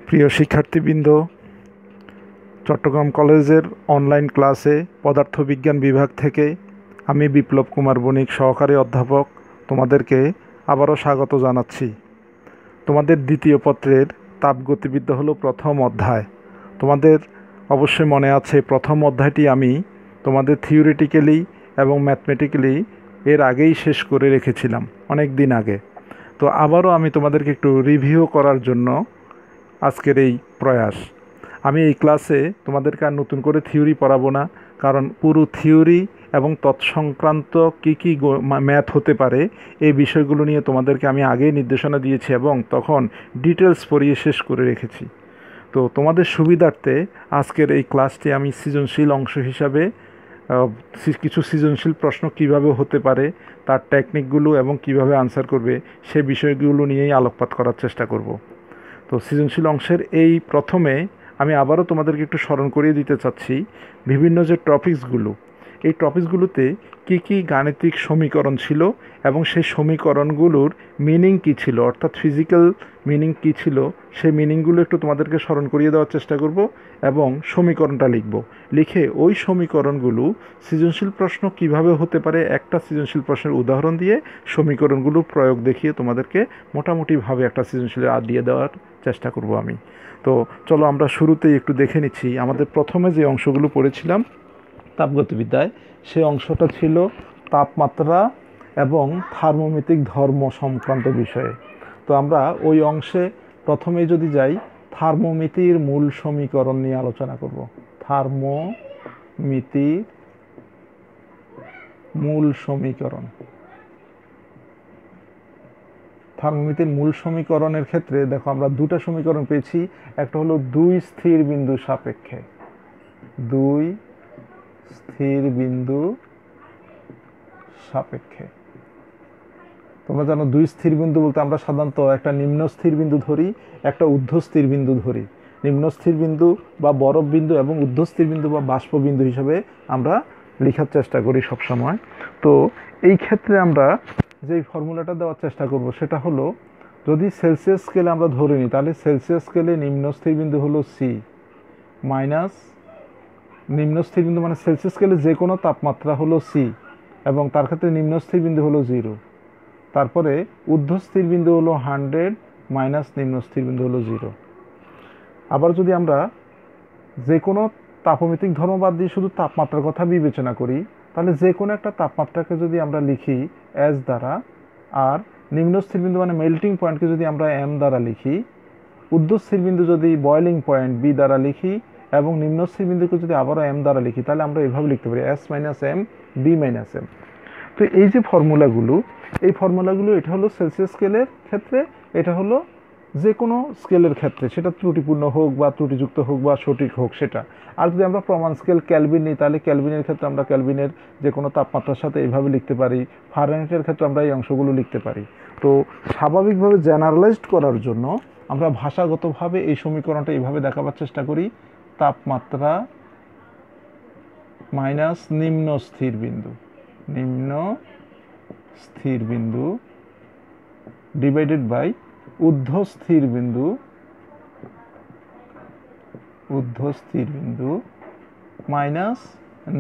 প্রিয় শিক্ষার্থীবৃন্দ, চট্টগ্রাম কলেজের অনলাইন ক্লাসে পদার্থবিজ্ঞান বিভাগ থেকে আমি বিপ্লব কুমার বণিক সহকারী অধ্যাপক তোমাদেরকে আবারও স্বাগত জানাচ্ছি। তোমাদের দ্বিতীয় পত্রের তাপগতিবিদ্যা হলো প্রথম অধ্যায়। তোমাদের অবশ্যই মনে আছে প্রথম অধ্যায়টি আমি তোমাদের থিওরিটিক্যালি এবং ম্যাথমেটিক্যালি এর আগেই শেষ করে রেখেছিলাম, অনেক দিন আগে। তো আবারও আমি তোমাদেরকে একটু রিভিউ করার জন্য আজকের এই প্রয়াস। আমি এই ক্লাসে তোমাদেরকে আর নতুন করে থিওরি পড়াবো না, কারণ পুরো থিওরি এবং তৎসংক্রান্ত কী ম্যাথ হতে পারে এই বিষয়গুলো নিয়ে তোমাদেরকে আমি আগেই নির্দেশনা দিয়েছি এবং তখন ডিটেলস পড়িয়ে শেষ করে রেখেছি। তো তোমাদের সুবিধার্থে আজকের এই ক্লাসটি আমি সৃজনশীল অংশ হিসাবে কিছু সৃজনশীল প্রশ্ন কিভাবে হতে পারে, তার টেকনিকগুলো এবং কিভাবে আনসার করবে সে বিষয়গুলো নিয়েই আলোকপাত করার চেষ্টা করব। তো সৃজনশীল অংশের এই প্রথমে আমি আবারও তোমাদেরকে একটু স্মরণ করিয়ে দিতে চাচ্ছি বিভিন্ন যে টপিকসগুলো, এই টপিকসগুলোতে কী গাণিতিক সমীকরণ ছিল এবং সেই সমীকরণগুলোর মিনিং কী ছিল, অর্থাৎ ফিজিক্যাল মিনিং কী ছিল, সেই মিনিংগুলো একটু তোমাদেরকে স্মরণ করিয়ে দেওয়ার চেষ্টা করব এবং সমীকরণটা লিখে ওই সমীকরণগুলো সৃজনশীল প্রশ্ন কিভাবে হতে পারে একটা সৃজনশীল প্রশ্নের উদাহরণ দিয়ে সমীকরণগুলো প্রয়োগ দেখিয়ে তোমাদেরকে মোটামুটিভাবে একটা সৃজনশীল দিয়ে দেওয়ার চেষ্টা করব আমি। তো চলো আমরা শুরুতেই একটু দেখে নিচ্ছি। আমাদের প্রথমে যে অংশগুলো পড়েছিলাম তাপগতিবিদ্যায়, সেই অংশটা ছিল তাপমাত্রা এবং থার্মোমেট্রিক ধর্ম সংক্রান্ত বিষয়ে। তো আমরা ওই অংশে প্রথমেই যদি যাই, থার্মোমিতির মূল সমীকরণ নিয়ে আলোচনা করব। থার্মোমিতির মূল সমীকরণ। থার্মোমিতির মূল সমীকরণের ক্ষেত্রে দেখো আমরা দুটো সমীকরণ পেয়েছি। একটা হলো দুই স্থির বিন্দু সাপেক্ষে, দুই স্থির বিন্দু সাপেক্ষে। তোমরা জানো দুই স্থির বিন্দু বলতে আমরা সাধারণত একটা নিম্ন স্থির বিন্দু ধরি, একটা ঊর্ধ্ব স্থির বিন্দু ধরি। নিম্ন স্থির বিন্দু বা বরফ বিন্দু এবং ঊর্ধ্ব স্থির বিন্দু বা বাষ্প বিন্দু হিসাবে আমরা লেখার চেষ্টা করি সব সময়। তো এই ক্ষেত্রে আমরা যেই ফর্মুলাটা দেওয়ার চেষ্টা করব সেটা হলো, যদি সেলসিয়াস স্কেলে আমরা ধরে নিই, তাহলে সেলসিয়াস স্কেলে নিম্ন স্থির বিন্দু হলো সি মাইনাস নিম্ন স্থির বিন্দু মানে সেলসিয়াস স্কেলে যে কোনো তাপমাত্রা হলো সি এবং তার ক্ষেত্রে নিম্ন স্থির বিন্দু হলো 0। তারপরে ঊর্ধ্ব স্থির বিন্দু হলো 100 মাইনাস নিম্ন স্থির বিন্দু হলো 0। আবার যদি আমরা যে কোনো তাপমিতিক ধর্ম বাদ দিয়ে শুধু তাপমাত্রার কথা বিবেচনা করি, তাহলে যে কোনো একটা তাপমাত্রাকে যদি আমরা লিখি এস দ্বারা, আর নিম্ন স্থির বিন্দু মানে মেল্টিং পয়েন্টকে যদি আমরা এম দ্বারা লিখি, ঊর্ধ্ব স্থির বিন্দু যদি বয়লিং পয়েন্ট বি দ্বারা লিখি এবং নিম্ন স্থির বিন্দুকে যদি আবারও এম দ্বারা লিখি, তাহলে আমরা এভাবে লিখতে পারি S minus M B minus M. তো এই যে ফর্মুলাগুলো, এই ফর্মুলাগুলো এটা হলো সেলসিয়াস স্কেলের ক্ষেত্রে, এটা হলো যে কোনো স্কেলের ক্ষেত্রে, সেটা ত্রুটিপূর্ণ হোক বা ত্রুটিযুক্ত হোক বা সঠিক হোক সেটা। আর যদি আমরা প্রমাণ স্কেল ক্যালভিন নিই, তাহলে ক্যালভিনের ক্ষেত্রে আমরা ক্যালভিনের যে কোনো তাপমাত্রার সাথে এইভাবে লিখতে পারি, ফারেনহাইটের ক্ষেত্রে আমরা এই অংশগুলো লিখতে পারি। তো স্বাভাবিকভাবে জেনারেলাইজড করার জন্য আমরা ভাষাগতভাবে এই সমীকরণটা এইভাবে দেখাবার চেষ্টা করি, তাপমাত্রা মাইনাস নিম্ন স্থির বিন্দু, নিম্ন স্থির বিন্দু ডিভাইডেড বাই ঊর্ধ্ব স্থির বিন্দু, ঊর্ধ্ব স্থির বিন্দু মাইনাস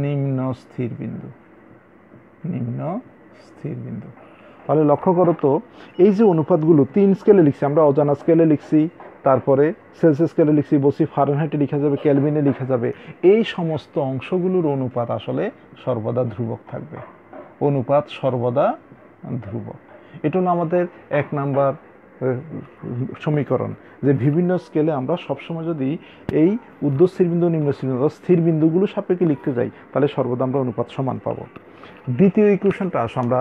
নিম্ন স্থির বিন্দু, নিম্ন স্থির বিন্দু। তাহলে লক্ষ্য করো তো, এই যে অনুপাতগুলো 3 স্কেলে লিখছি, আমরা অজানা স্কেলে লিখছি, তারপরে সেলসিয়াস স্কেলে লিখছি, বসি ফারেনহাইটে লিখা যাবে, ক্যালভিনে লিখা যাবে। এই সমস্ত অংশগুলোর অনুপাত আসলে সর্বদা ধ্রুবক থাকবে, অনুপাত সর্বদা ধ্রুবক। এটা হলো আমাদের 1 নাম্বার সমীকরণ, যে বিভিন্ন স্কেলে আমরা সবসময় যদি এই ঊর্ধ্ব স্থির বিন্দু নিম্ন স্থির বিন্দু স্থির বিন্দুগুলো সাপেক্ষে লিখতে যাই, তাহলে সর্বদা আমরা অনুপাত সমান পাবো। দ্বিতীয় ইকুয়েশনটা আসো আমরা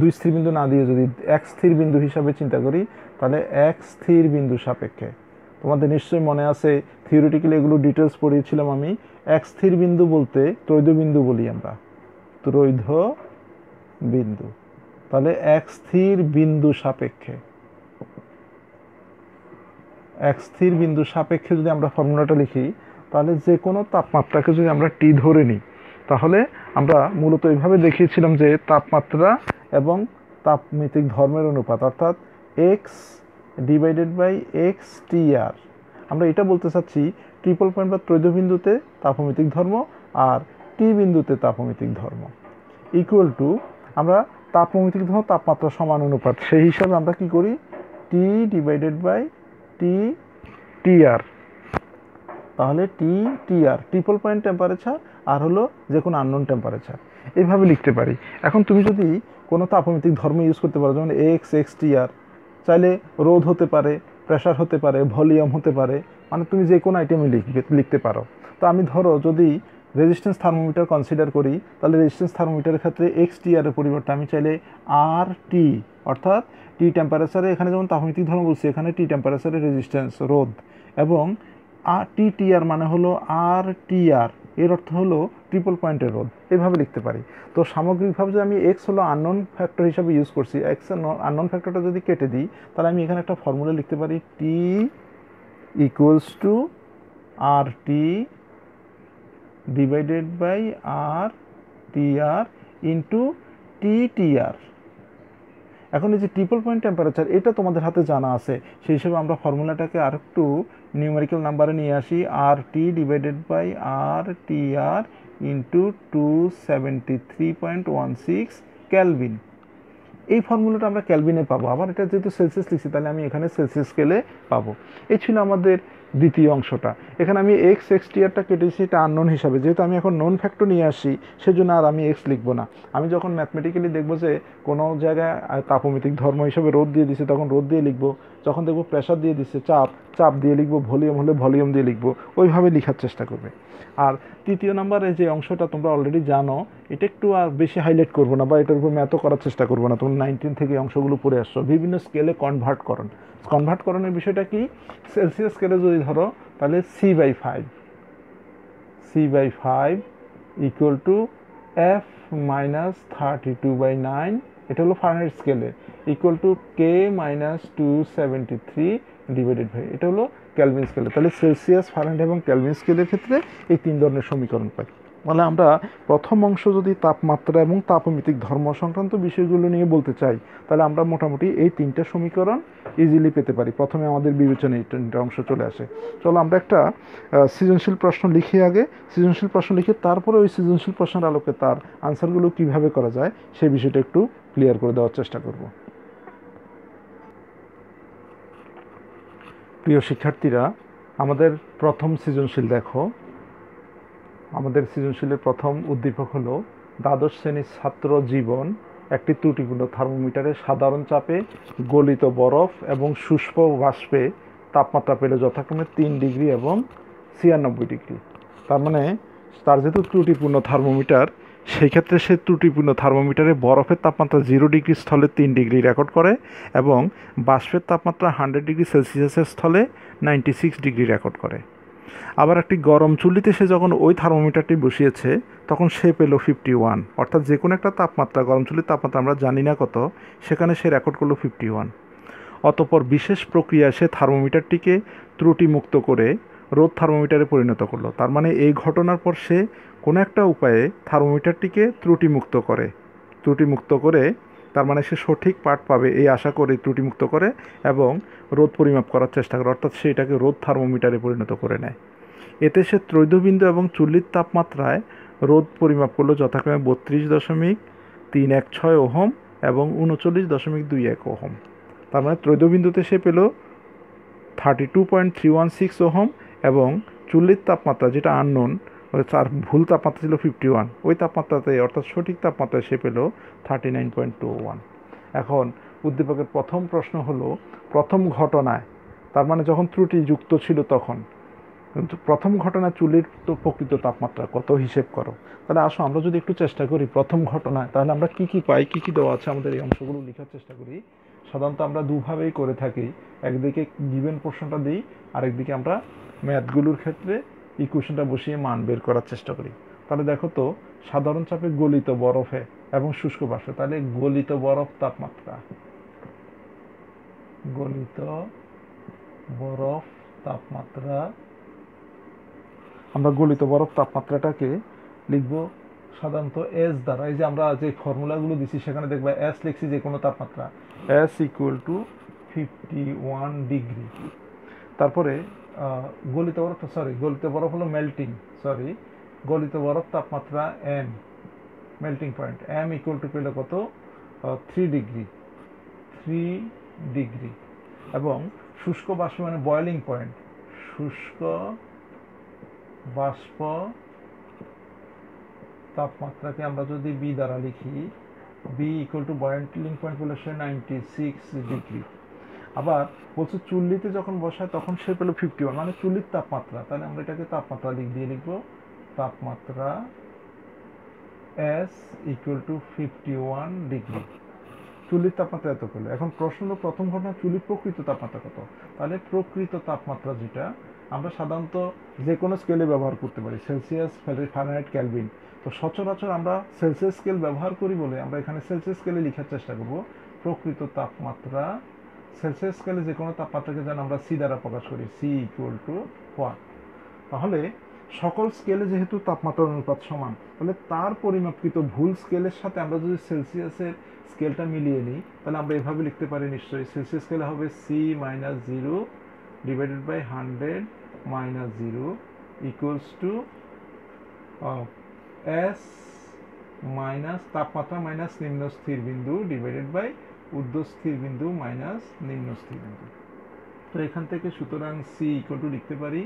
দুই স্থির বিন্দু না দিয়ে যদি এক স্থির বিন্দু হিসাবে চিন্তা করি, তাহলে এক স্থির বিন্দু সাপেক্ষে, তোমাদের নিশ্চয়ই মনে আছে থিওরিটিক্যালি এগুলো ডিটেলস পড়িয়েছিলাম আমি। এক স্থির বিন্দু বলতে ত্রৈধ বিন্দু বলি আমরা, ত্রৈধ বিন্দু। তাহলে এক স্থির বিন্দু সাপেক্ষে, এক স্থির বিন্দু সাপেক্ষে যদি আমরা ফর্মুলাটা লিখি, তাহলে যে কোনো তাপমাত্রাকে যদি আমরা টি ধরে নিই, তাহলে আমরা মূলত এইভাবে দেখিয়েছিলাম যে তাপমাত্রা এবং তাপমিতিক ধর্মের অনুপাত, অর্থাৎ এক্স ডিভাইডেড বাই এক্স টি আর আমরা এটা বলতে চাচ্ছি ট্রিপল পয়েন্ট বা ত্রৈধ বিন্দুতে তাপমিতিক ধর্ম আর টি বিন্দুতে তাপমিতিক ধর্ম ইকুয়াল টু আমরা তাপমিতিক ধর্ম তাপমাত্রা সমানুপাত, সেই হিসাবে আমরা কি করি টি ডিভাইডেড বাই টি টিআর। তাহলে টিআর ট্রিপল পয়েন্ট টেম্পারেচার আর হলো যে কোনো আননোন টেম্পারেচার, এইভাবে লিখতে পারি। এখন তুমি যদি কোনো তাপমিতিক ধর্ম ইউজ করতে পারো, যেমন এক্স টিআর, চাইলে রোধ হতে পারে, প্রেশার হতে পারে, ভলিউম হতে পারে, মানে তুমি যে কোনো আইটেমে লিখতে পারো। তো আমি ধরো যদি রেজিস্ট্যান্স থার্মোমিটার কনসিডার করি, তাহলে রেজিস্ট্যান্স থার্মোমিটারের ক্ষেত্রে এক্স টিআরের পরিবর্তে আমি চাইলে আর টি, অর্থাৎ টি টেম্পারেচারে, এখানে যেমন তাপমিতিক ধর্ম বলছি, এখানে টি টেম্পারেচারে রেজিস্ট্যান্স রোধ, এবং আর টিআর মানে হলো আর টিআর, এর অর্থ হলো ট্রিপল পয়েন্টের রোধ, এইভাবে লিখতে পারি। তো সামগ্রিকভাবে যে আমি এক্স হলো আননোন ফ্যাক্টর হিসাবে ইউজ করছি, এক্স আননোন ফ্যাক্টরটা যদি কেটে দিই, তাহলে আমি এখানে একটা ফর্মুলা লিখতে পারি T equals to R T divided by R TR into TR. এখন এই যে ট্রিপল পয়েন্ট টেম্পারেচার, এটা তোমাদের হাতে জানা আছে, সেই হিসেবে আমরা ফর্মুলাটাকে আর একটু নিউমেরিক্যাল নাম্বারে নিয়ে আসি, R T divided by R TR into 273.16 kelvin. এই ফর্মুলাটা আমরা ক্যালভিনে পাবো, আবার এটা যেহেতু সেলসিয়াস লিখছি তাহলে আমি এখানে সেলসিয়াস স্কেলে পাবো। এই ছিল আমাদের দ্বিতীয় অংশটা। এখানে আমি এক্স টিআরটা কেটেছি এটা আননোন হিসাবে, যেহেতু আমি এখন নন ফ্যাক্টর নিয়ে আসি সেজন্য আর আমি এক্স লিখবো না। আমি যখন ম্যাথমেটিক্যালি দেখবো যে কোনো জায়গায় তাপমিতিক ধর্ম হিসাবে রোধ দিয়ে দিছে তখন রোধ দিয়ে লিখবো, যখন দেখবো প্রেশার দিয়ে দিচ্ছে চাপ দিয়ে লিখবো, ভলিউম হলে ভলিউম দিয়ে লিখবো, ওইভাবে লেখার চেষ্টা করবে। আর তৃতীয় নাম্বারে যে অংশটা তোমরা অলরেডি জানো, এটা একটু আর বেশি হাইলাইট করবো না বা এটার উপর ম্যাথও করার চেষ্টা করবো না, তোমরা 19 থেকে অংশগুলো পড়ে আসছো। বিভিন্ন স্কেলে কনভার্টকরণের বিষয়টা কি, সেলসিয়াস স্কেলে যদি ধরো তাহলে C/5 equal to F minus 32/9, এটা হলো ফারেনহাইট স্কেলে, equal to K minus 273 divided by, এটা হলো ক্যালভিন স্কেলে। তাহলে সেলসিয়াস, ফারেনহাইট এবং ক্যালভিন স্কেলের ক্ষেত্রে এই তিন ধরনের সমীকরণ পাই। মানে আমরা প্রথম অংশ যদি তাপমাত্রা এবং তাপমিতিক ধর্ম সংক্রান্ত বিষয়গুলো নিয়ে বলতে চাই, তাহলে আমরা মোটামুটি এই তিনটা সমীকরণ ইজিলি পেতে পারি। প্রথমে আমাদের বিবেচনায় এই তিনটা অংশ চলে আসে। চলো আমরা একটা সৃজনশীল প্রশ্ন লিখি, আগে সৃজনশীল প্রশ্ন লিখে তারপরে ওই সৃজনশীল প্রশ্নের আলোকে তার আনসারগুলো কিভাবে করা যায় সেই বিষয়টা একটু ক্লিয়ার করে দেওয়ার চেষ্টা করব। প্রিয় শিক্ষার্থীরা, আমাদের প্রথম সৃজনশীল দেখো। আমাদের সৃজনশীলের প্রথম উদ্দীপক হলো দ্বাদশ শ্রেণীর ছাত্র জীবন একটি ত্রুটিপূর্ণ থার্মোমিটারে সাধারণ চাপে গলিত বরফ এবং শুষ্ক বাষ্পে তাপমাত্রা পেল যথাক্রমে 3 ডিগ্রি এবং 96 ডিগ্রি। তার মানে তার যেহেতু ত্রুটিপূর্ণ থার্মোমিটার, সেই ক্ষেত্রে সে ত্রুটিপূর্ণ থার্মোমিটারে বরফের তাপমাত্রা 0 ডিগ্রি স্থলে 3 ডিগ্রি রেকর্ড করে এবং বাষ্পের তাপমাত্রা 100 ডিগ্রি সেলসিয়াসের স্থলে 96 ডিগ্রি রেকর্ড করে। আবার একটি গরম চুল্লিতে সে যখন ওই থার্মোমিটারটি বসিয়েছে তখন সে পেল 51, অর্থাৎ যে কোনো একটা তাপমাত্রা, গরম চুল্লির তাপমাত্রা আমরা জানি না কত, সেখানে সে রেকর্ড করলো 51। অতঃপর বিশেষ প্রক্রিয়ায় সে থার্মোমিটারটিকে ত্রুটিমুক্ত করে রোদ থার্মোমিটারে পরিণত করলো। তার মানে এই ঘটনার পর সে কোনো একটা উপায়ে থার্মোমিটারটিকে ত্রুটিমুক্ত করে তার মানে সে সঠিক পাঠ পাবে এই আশা করে ত্রুটিমুক্ত করে এবং রোদ পরিমাপ করার চেষ্টা করে, অর্থাৎ সে এটাকে রোদ থার্মোমিটারে পরিণত করে নেয়। এতে সে ত্রৈধবিন্দু এবং চুল্লির তাপমাত্রায় রোদ পরিমাপ করলো যথাক্রমে 32.316 ওহম এবং 39.221 ওহম। তার মানে ত্রৈধবিন্দুতে সে পেল 32.316 ওহম এবং চুল্লির তাপমাত্রা যেটা আননোন, তার ভুল তাপমাত্রা ছিল 51, ওই তাপমাত্রাতে অর্থাৎ সঠিক তাপমাত্রায় সে পেল 39.21। এখন উদ্দীপকের প্রথম প্রশ্ন হলো প্রথম ঘটনায়, তার মানে যখন ত্রুটি যুক্ত ছিল তখন, প্রথম ঘটনায় চুল্লির তো প্রকৃত তাপমাত্রা কত হিসেব করো। তাহলে আসো আমরা যদি একটু চেষ্টা করি প্রথম ঘটনায়, তাহলে আমরা কি কি পাই, কি কি দেওয়া আছে আমাদের এই অংশগুলো লেখার চেষ্টা করি। সাধারণত আমরা দুভাবেই করে থাকি, একদিকে গিভেন প্রশ্নটা দিই, আরেকদিকে আমরা ম্যাথগুলোর ক্ষেত্রে ইকুয়েশনটা বসিয়ে মান বের করার চেষ্টা করি। তাহলে দেখো তো, সাধারণ চাপে গলিত বরফে এবং শুষ্ক বাষ্পে, তাহলে গলিত বরফ তাপমাত্রা, আমরা গলিত বরফ তাপমাত্রাটাকে লিখব সাধারণত এস দ্বারা। এই যে আমরা যে ফর্মুলাগুলো দিচ্ছি সেখানে দেখবা এস লিখছি যে কোনো তাপমাত্রা, এস ইকুয়াল টু 51 ডিগ্রি। তারপরে গলিত বরফ, গলিত বরফ হলো মেল্টিং, গলিত বরফ তাপমাত্রা M, melting point M equal to পেলে কত, 3 ডিগ্রি, এবং শুষ্ক বাষ্প মানে বয়েলিং পয়েন্ট, শুষ্ক বাষ্প তাপমাত্রাকে আমরা যদি বি দ্বারা লিখি, B equal to boiling point বলে সে 96 ডিগ্রি। আবার বলছে চুল্লিতে যখন বসায় তখন সে পেল 51, মানে চুল্লির তাপমাত্রা, তাহলে আমরা এটাকে তাপমাত্রা দিয়ে লিখবো, তাপমাত্রা এস ইকুয়াল টু 51 ডিগ্রি। চুল্লির তাপমাত্রা এত পেল। এখন প্রশ্ন হলো প্রথম ঘটনা চুল্লির প্রকৃত তাপমাত্রা কত। তাহলে প্রকৃত তাপমাত্রা যেটা আমরা সাধারণত যে কোনো স্কেলে ব্যবহার করতে পারি, সেলসিয়াস, ফারেনহাইট, কেলভিন। তো সচরাচর আমরা সেলসিয়াস স্কেল ব্যবহার করি বলে আমরা এখানে সেলসিয়াস স্কেলে লেখার চেষ্টা করব। প্রকৃত তাপমাত্রা, সেলসিয়াস স্কেলে যে কোনো তাপমাত্রাকে যেন আমরা সি দ্বারা প্রকাশ করি, সি ইকুয়াল টু 1। তাহলে সকল স্কেলে যেহেতু তাপমাত্রার অনুপাত সমান, তাহলে তার পরিমাপকৃত ভুল স্কেলের সাথে আমরা যদি সেলসিয়াসের স্কেলটা মিলিয়ে নিই, তাহলে আমরা এভাবে লিখতে পারি নিশ্চয়ই, সেলসিয়াস স্কেলে হবে C minus 0 divided by 100 minus 0 equals to S minus তাপমাত্রা মাইনাস নিম্ন স্থির বিন্দু ডিভাইডেড বাই ঊর্ধ্ব স্থির বিন্দু মাইনাস নিম্ন স্থির বিন্দু। তো এখান থেকে সুতরাং সি ইকুয়াল টু লিখতে পারি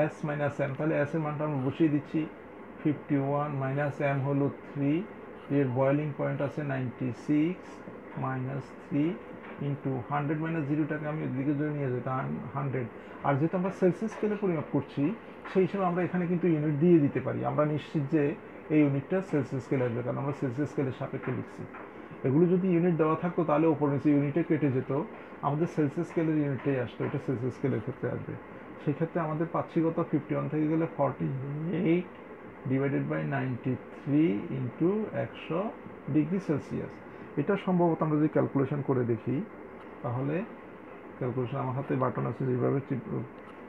এস মাইনাস এম, তাহলে এস এর মানটা আমরা বসিয়ে দিচ্ছি 51 মাইনাস এম হলো 3, এর বয়েলিং পয়েন্ট আছে 96 মাইনাস 3 ইন্টু 100 মাইনাস 0টাকে আমি ওইদিকে যদি নিয়ে যেতাম 100, আর যেহেতু আমরা সেলসিয়াস স্কেলে পরিমাপ করছি সেই হিসেবে আমরা এখানে কিন্তু ইউনিট দিয়ে দিতে পারি। আমরা নিশ্চিত যে এই ইউনিটটা সেলসিয়াস স্কেলে আসবে, কারণ আমরা সেলসিয়াস স্কেলের সাপেক্ষে লিখছি। এগুলো যদি ইউনিট দেওয়া থাকতো তাহলে ওপর নিচে ইউনিটে কেটে যেত, আমাদের সেলসিয়াস স্কেলের ইউনিটটাই আসতো, এটা সেলসিয়াস স্কেলের ক্ষেত্রে আসবে। সেক্ষেত্রে আমাদের পাচ্ছি কত, 51 থেকে গেলে 48 divided by 93 into 100 degree Celsius. এটা সম্ভবত আমরা যদি ক্যালকুলেশন করে দেখি, তাহলে ক্যালকুলেশন আমার হাতে বাটন আছে, যেভাবে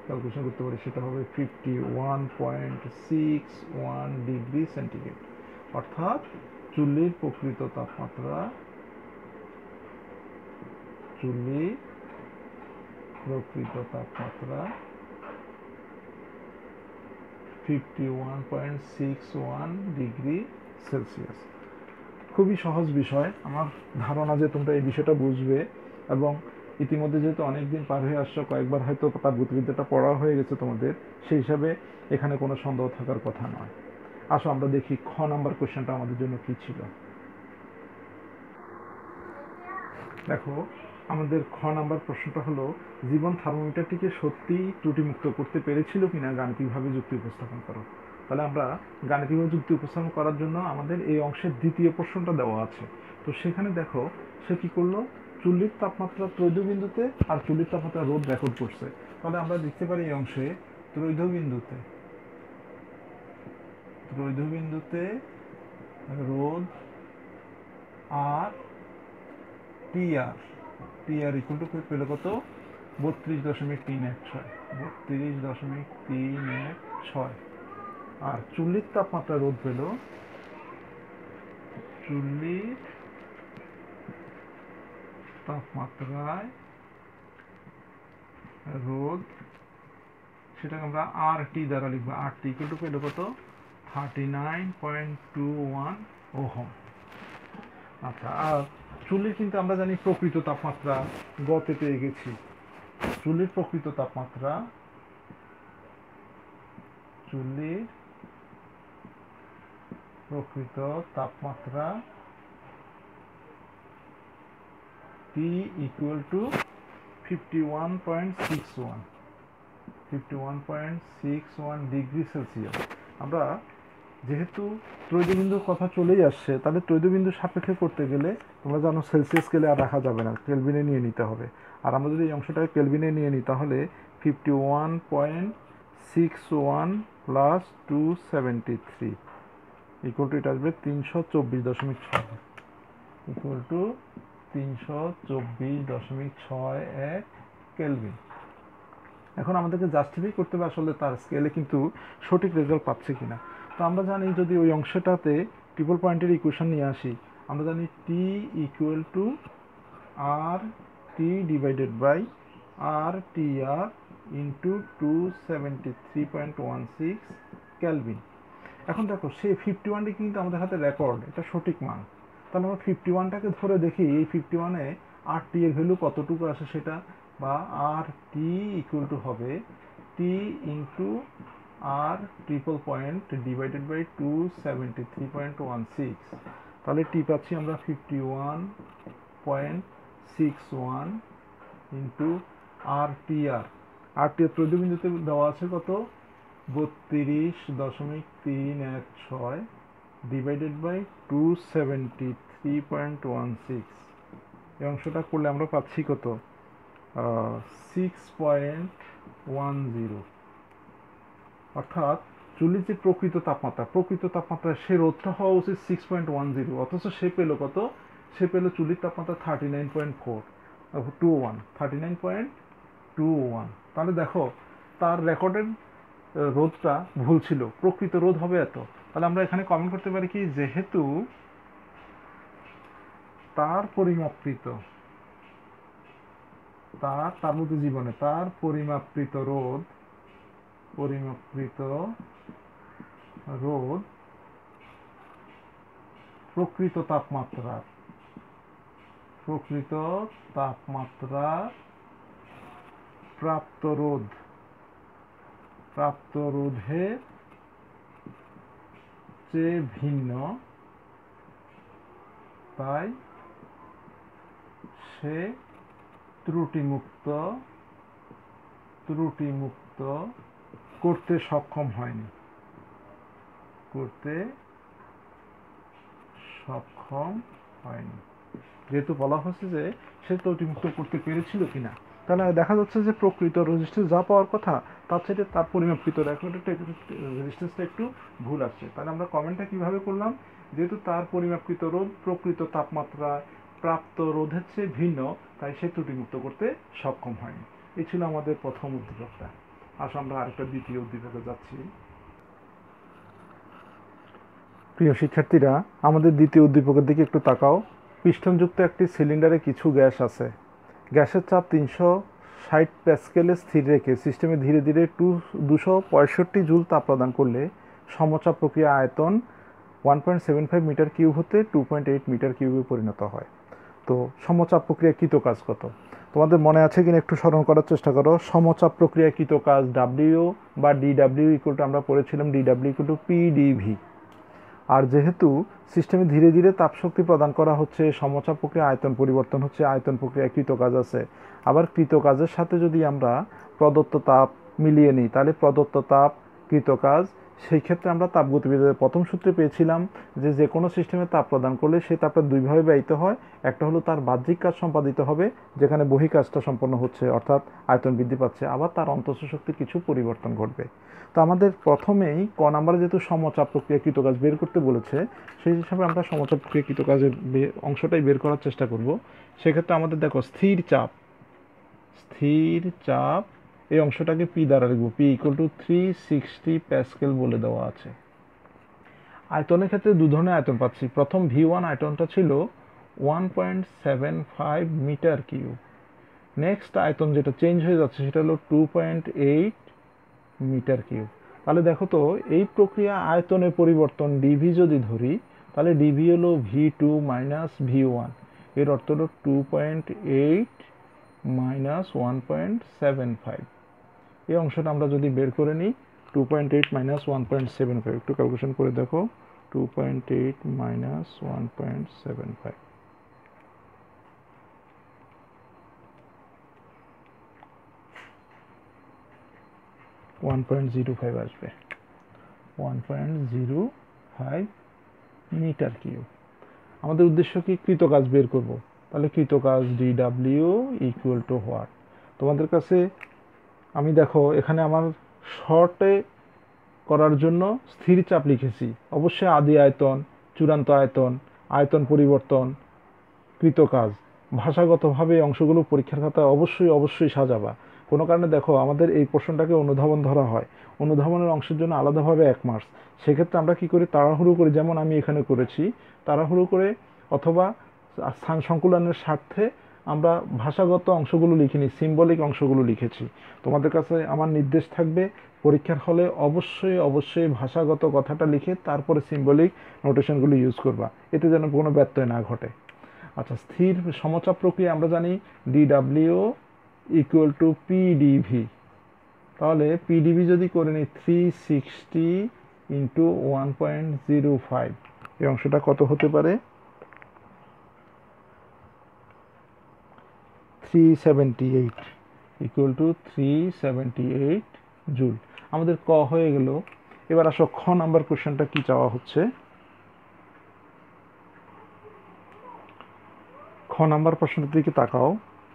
ক্যালকুলেশন করতে পারি সেটা হবে 51.61 ডিগ্রি সেন্টিগ্রেড। অর্থাৎ চুল্লির প্রকৃত তাপমাত্রা, চুল্লির প্রকৃত তাপমাত্রা 51.61 ডিগ্রি সেলসিয়াস। খুবই সহজ বিষয়, আমার ধারণা যে তোমরা এই বিষয়টা বুঝবে, এবং ইতিমধ্যে যেহেতু অনেকদিন পার হয়ে আসছো, কয়েকবার হয়তো তাপগতিবিদ্যাটা পড়া হয়ে গেছে তোমাদের, সেই হিসাবে এখানে কোনো সন্দেহ থাকার কথা নয়। আসো আমরা দেখি খ নাম্বার কোশ্চেনটা আমাদের জন্য কি ছিল। দেখো আমাদের খ নাম্বার প্রশ্নটা হলো, জীবন থার্মোমিটারটিকে সত্যি ত্রুটিমুক্ত করতে পেরেছিল কিনা গাণিতিকভাবে যুক্তি উপস্থাপন করো। তাহলে আমরা গাণিতিকভাবে যুক্তি উপস্থাপন করার জন্য আমাদের এই অংশের দ্বিতীয় প্রশ্নটা দেওয়া আছে। তো সেখানে দেখো সে কি করলো, চুল্লির তাপমাত্রা ত্রৈধ বিন্দুতে আর চুল্লির তাপমাত্রা রোধ রেকর্ড করছে। তাহলে আমরা দেখতে পারি এই অংশে ত্রৈধ বিন্দুতে রোধ আর টিআর ইকুয়াল টু পেল কত, 32.316, আর চুল্লির তাপমাত্রা রোধ পেল, চুল্লির তাপমাত্রায় রোধ, সেটাকে আমরা আর টি দ্বারা লিখবো, আর টি ইকুয়াল টু পেল কত, 39.21 ওহম। আচ্ছা, আর চুল্লির কিন্তু আমরা জানি প্রকৃত তাপমাত্রা গতে পেয়ে গেছি। চুল্লির প্রকৃত তাপমাত্রা, T equal to 51.61 degree Celsius. আমরা যেহেতু ত্রৈধবিন্দুর কথা চলেই আসছে, তাহলে ত্রৈধবিন্দুর সাপেক্ষে করতে গেলে তোমরা জানো সেলসিয়াস স্কেলে আর রাখা যাবে না, কেলভিনে নিয়ে নিতে হবে। আর আমরা যদি এই অংশটাকে কেলভিনে নিয়ে নিই, তাহলে 51.61 প্লাস 273 ইকুয়াল টু এটা আসবে 324.6 ইকুয়াল টু 324.61 কেলভিন। এখন আমাদেরকে জাস্টিফাই করতে হবে আসলে তার স্কেলে কিন্তু সঠিক রেজাল্ট পাচ্ছে কিনা। তো আমরা জানি যদি ওই অংশটাতে ট্রিপল পয়েন্টের ইকুয়েশন নিয়ে আসি, আমরা জানি T equal to R T divided by RTR into 273.16 kelvin. এখন দেখো সেই 51টি কিন্তু আমাদের হাতে রেকর্ড, এটা সঠিক মান। তাহলে আমরা 51টাকে ধরে দেখি এই 51-এ RT এর ভ্যালু কতটুকু আসে সেটা, বা RT ইকুয়াল টু হবে T into R triple point divided by 273.16। তাহলে টি পাচ্ছি আমরা 51.61 ইন্টু RTR। RTR প্রতিবিন্দুতে দেওয়া আছে কত, 32.316 ডিভাইডেড বাই 273.16। এই অংশটা করলে আমরা পাচ্ছি কত, 6.10। অর্থাৎ চুলির যে প্রকৃত তাপমাত্রা সে রোধটা হওয়া উচিত 6.10, অথচ সে পেল কত, সে পেল চুলির তাপমাত্রা 39.21। তাহলে দেখো তার রেকর্ডের রোধটা ভুল ছিল, প্রকৃত রোধ হবে এত। তাহলে আমরা এখানে কমেন্ট করতে পারি কি, যেহেতু তার পরিমাপকৃত তার মধ্যে জীবনে তার পরিমাপকৃত রোধ প্রকৃত তাপমাত্রা প্রাপ্ত রোধের চেয়ে ভিন্ন, তাই সে ত্রুটিমুক্ত করতে সক্ষম হয়নি। যেহেতু বলা হচ্ছে যে সে ত্রুটিমুক্ত করতে পেরেছিল কিনা, তাহলে দেখা যাচ্ছে যে প্রকৃত রেজিস্ট্যান্স যা পাওয়ার কথা তার সাথে তার পরিমাপকৃত রেজিস্ট্যান্সটা একটু ভুল আসছে। তাহলে আমরা কমেন্টটা কিভাবে করলাম, যেহেতু তার পরিমাপকৃত রোধ প্রকৃত তাপমাত্রা প্রাপ্ত রোধের চেয়ে ভিন্ন, তাই সে ত্রুটিমুক্ত করতে সক্ষম হয়নি। এই ছিল আমাদের প্রথম উদ্দীপকটা। আসলে আমরা আরেকটা দ্বিতীয় উদ্দীপকে যাচ্ছি। প্রিয় শিক্ষার্থীরা, আমাদের দ্বিতীয় উদ্দীপকের দিকে একটু তাকাও। পিস্টনযুক্ত একটি সিলিন্ডারে কিছু গ্যাস আছে। গ্যাসের চাপ 360 প্যাসকেলে স্থির রেখে সিস্টেমে ধীরে ধীরে 265 জুল তাপ প্রদান করলে সমচাপ প্রক্রিয়া আয়তন 1.75 মিটার কিউব হতে 2.8 মিটার কিউবে পরিণত হয়। তো সমচাপ প্রক্রিয়া কৃত কাজ কত, তোমাদের মনে আছে কিনা একটু স্মরণ করার চেষ্টা করো। সমচাপ প্রক্রিয়া কৃত কাজ ডাব্লিউ বা ডিডাব্লিউ ইকুয়াল টু, আমরা পড়েছিলাম ডিডাব্লিউ ইকুয়াল টু পিডিভি। আর যেহেতু সিস্টেমে ধীরে ধীরে তাপশক্তি প্রদান করা হচ্ছে, সমচাপ প্রক্রিয়া আয়তন পরিবর্তন হচ্ছে, আয়তন প্রক্রিয়া কৃত কাজ আছে। আবার কৃত কাজের সাথে যদি আমরা প্রদত্ত তাপ মিলিয়ে নিই, তাহলে প্রদত্ত তাপ কৃত কাজ। সেই ক্ষেত্রে আমরা তাপগতিবিদ্যার প্রথম সূত্রে পেয়েছিলাম যে কোনো সিস্টেমে তাপ প্রদান করলে সেই তাপটা দুইভাবে ব্যয়িত হয়। একটা হলো তার বাহ্যিক কাজ সম্পাদিত হবে, যেখানে বহিঃ কাজটা সম্পন্ন হচ্ছে, অর্থাৎ আয়তন বৃদ্ধি পাচ্ছে। আবার তার অন্তঃস্থ শক্তির কিছু পরিবর্তন ঘটবে। তো আমাদের প্রথমেই ক নাম্বারে যেহেতু সমচাপ প্রক্রিয়া কৃত কাজ বের করতে বলেছে, সেই হিসাবে আমরা সমচাপ প্রক্রিয়া কৃত কাজের অংশটাই বের করার চেষ্টা করব। সেক্ষেত্রে আমাদের দেখো স্থির চাপ এই অংশটাকে পি দ্বারা লিখব, পি ইকুয়াল টু 360 প্যাসকেল বলে দেওয়া আছে। আয়তনের ক্ষেত্রে দু ধরনের আয়তন পাচ্ছি। প্রথম V1 আয়তনটা ছিল 1.75 মিটার কিউব। নেক্সট আয়তন যেটা চেঞ্জ হয়ে যাচ্ছে সেটা হলো 2.8 মিটার কিউব। তাহলে দেখো তো এই প্রক্রিয়া আয়তনের পরিবর্তন ডিভি যদি ধরি, তাহলে ডিভি হলো V2 মাইনাস V1, এর অর্থ হলো 2.8 মাইনাস 1.75। এই অংশটা আমরা যদি বের করে নিই, 2.8 মাইনাস 1.75, একটু ক্যালকুলেশন করে দেখো, 2.8 মাইনাস 1.75, 1.05 আসবে, 1.05 মিটার কিউব। আমাদের উদ্দেশ্য কি, কৃত কাজ বের করব। তাহলে কৃত কাজ ডিডাব্লিউ ইকুয়াল টু হোয়াট। তোমাদের কাছে আমি দেখো এখানে আমার শর্টে করার জন্য স্থির চাপ লিখেছি। অবশ্যই আদি আয়তন, চূড়ান্ত আয়তন, আয়তন পরিবর্তন, কৃত কাজ, ভাষাগতভাবে অংশগুলো পরীক্ষার খাতায় অবশ্যই সাজাবা। কোনো কারণে দেখো আমাদের এই প্রশ্নটাকে অনুধাবন ধরা হয়, অনুধাবনের অংশের জন্য আলাদাভাবে 1 মার্কস। সেক্ষেত্রে আমরা কি করি, তাড়াহুড়ো করি, যেমন আমি এখানে করেছি, তাড়াহুড়ো করে অথবা স্থান সংকুলনের স্বার্থে আমরা ভাষাগত অংশগুলো লিখিনি, সিম্বলিক অংশগুলো লিখেছি। তোমাদের কাছে আমার নির্দেশ থাকবে, পরীক্ষার হলে অবশ্যই অবশ্যই ভাষাগত কথাটা লিখে তারপরে সিম্বলিক নোটেশনগুলো ইউজ করবা, এতে যেন কোনো ব্যত্যয় না ঘটে। আচ্ছা, স্থির সমচাপ প্রক্রিয়া আমরা জানি ডিডাব্লিউ ইকুয়াল টু পিডিভি। তাহলে পিডিভি যদি করে নিই 360 ইন্টু 1.05, এই অংশটা কত হতে পারে? 378 ইকুয়াল টু 378 জুল। আমাদের ক হয়ে গেল। এবার আসো খ নাম্বার কোশ্চেনটা কি চাওয়া হচ্ছে। খ নাম্বার প্রশ্নটির দিকে তাকাও।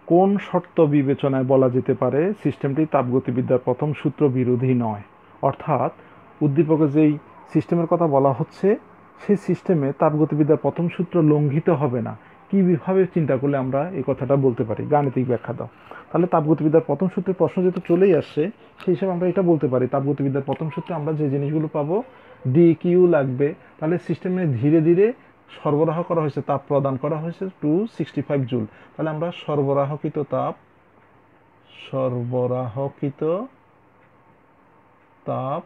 কোন শর্ত বিবেচনায় বলা যেতে পারে সিস্টেমটি তাপগতিবিদ্যার প্রথম সূত্র বিরোধী নয়? অর্থাৎ উদ্দীপকে যেই সিস্টেমের কথা বলা হচ্ছে সেই সিস্টেমে তাপগতিবিদ্যার প্রথম সূত্র লঙ্ঘিত হবে না, কীভাবে চিন্তা করলে আমরা এই কথাটা বলতে পারি? গাণিতিক ব্যাখ্যা দাও। তাহলে তাপগতিবিদ্যার প্রথম সূত্রের প্রশ্ন যেহেতু চলেই আসছে, সেই হিসাবে আমরা এটা বলতে পারি তাপগতিবিদ্যার প্রথম সূত্রে আমরা যে জিনিসগুলো পাবো, ডি কিউ লাগবে। তাহলে সিস্টেমে ধীরে ধীরে সরবরাহ করা হয়েছে, তাপ প্রদান করা হয়েছে 265 জুল। তাহলে আমরা সরবরাহকৃত তাপ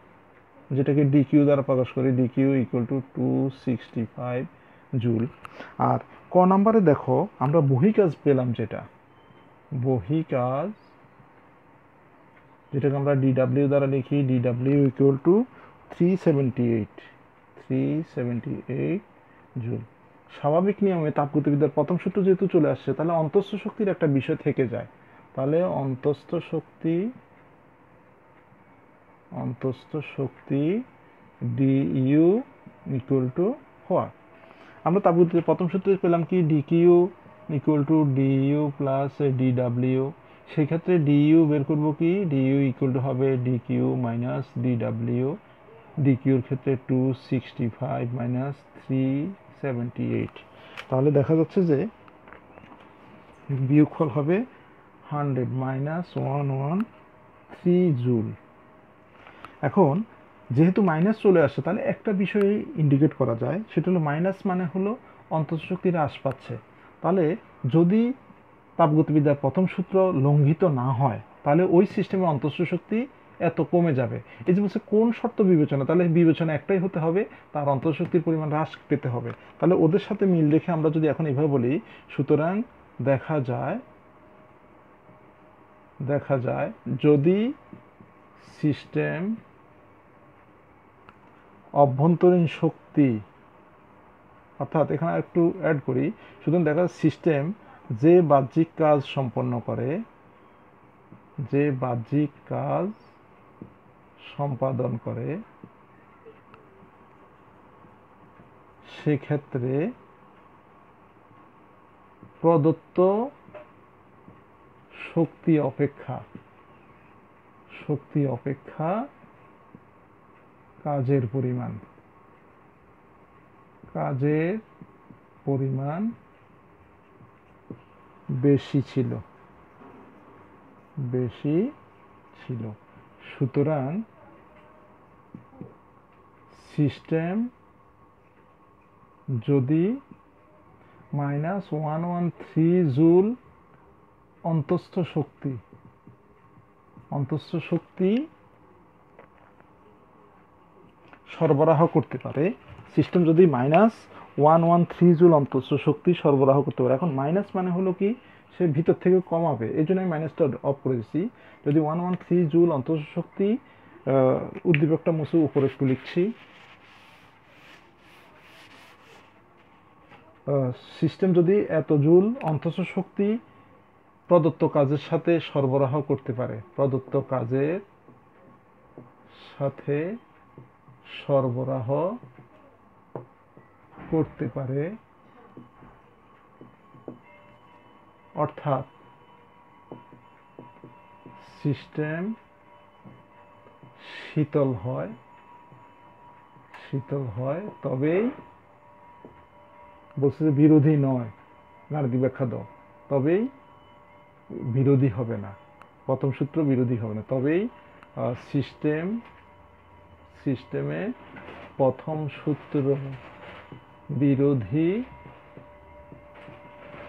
যেটাকে ডিকিউ দ্বারা প্রকাশ করি, ডিকিউ ইকুয়াল টু 265 জুল। আর ক নাম্বারে দেখো আমরা বহিঃকাজ পেলাম, যেটাকে আমরা ডিডাব্লিউ দ্বারা লিখি, ডিডাব্লিউ ইকুয়াল টু 378 জুল। স্বাভাবিক নিয়মে তাপগতিবিদ্যার প্রথম সূত্র যেহেতু চলে আসছে, তাহলে অন্তঃস্থ শক্তির একটা বিষয় থেকে যায়। তাহলে অন্তঃস্থ শক্তি ডিইউ ইকুয়াল টু হোয়াট? আমরা তাপগতিবিদ্যার প্রথম সূত্রে পেলাম কি, DQ equal to DU plus DW. সেই ক্ষেত্রে ডিইউ বের করবো কি, ডিইউ ইকুয়াল টু হবে ডিকিউ মাইনাস ডিডাব্লিউ। ডিকিউর ক্ষেত্রে 265 মাইনাস 378। তাহলে দেখা যাচ্ছে যে বিয়োগফল হবে 100 মাইনাস 113 জুল। এখন যেহেতু মাইনাস চলে আসে, তাহলে একটা বিষয় ইন্ডিকেট করা যায়, সেটা হলো মাইনাস মানে হলো অন্তঃস্থ শক্তি হ্রাস পাচ্ছে। তাহলে যদি তাপগতিবিদ্যার প্রথম সূত্র লঙ্ঘিত না হয়, তাহলে ওই সিস্টেমের অন্তঃস্থ শক্তি এত কমে যাবে। এই যে বলছে কোন শর্ত বিবেচনা, তাহলে বিবেচনা একটাই হতে হবে, তার অন্তঃস্থ শক্তির পরিমাণ হ্রাস পেতে হবে। তাহলে ওদের সাথে মিল রেখে আমরা যদি এখন এভাবে বলি, সুতরাং দেখা যায় যদি সিস্টেম অভ্যন্তরীণ শক্তি, অর্থাৎ এখানে একটু অ্যাড করি, সুতরাং দেখা যায় সিস্টেম যে বাহ্যিক কাজ সম্পন্ন করে, সম্পাদন করে, সেক্ষেত্রে প্রদত্ত শক্তি অপেক্ষা কাজের পরিমাণ বেশি ছিল। সুতরাং সিস্টেম যদি -113 জুল অন্তঃস্থ শক্তি সরবরাহ করতে পারে, সিস্টেম যদি -113 জুল অন্তঃস্থ শক্তি সরবরাহ করতে পারে। এখন মাইনাস মানে হলো কি, সে ভিতর থেকে কমাবে, এই জন্য আমি মাইনাসটা অফ করে দিচ্ছি। যদি 113 জুল অন্তঃস্থ শক্তি, উদ্দীপকটা মুছে উপরে একটু লিখছি, সিস্টেম যদি এত জুল অন্তঃস্থ শক্তি প্রদত্ত কাজের সাথে সরবরাহ করতে পারে, অর্থাৎ সিস্টেম শীতল হয়, তবেই বলছে যে বিরোধী নয়, গাণিতিক ব্যাখ্যা দাও, তবেই বিরোধী হবে না, প্রথম সূত্র বিরোধী হবে না, তবেই সিস্টেমে প্রথম সূত্র বিরোধী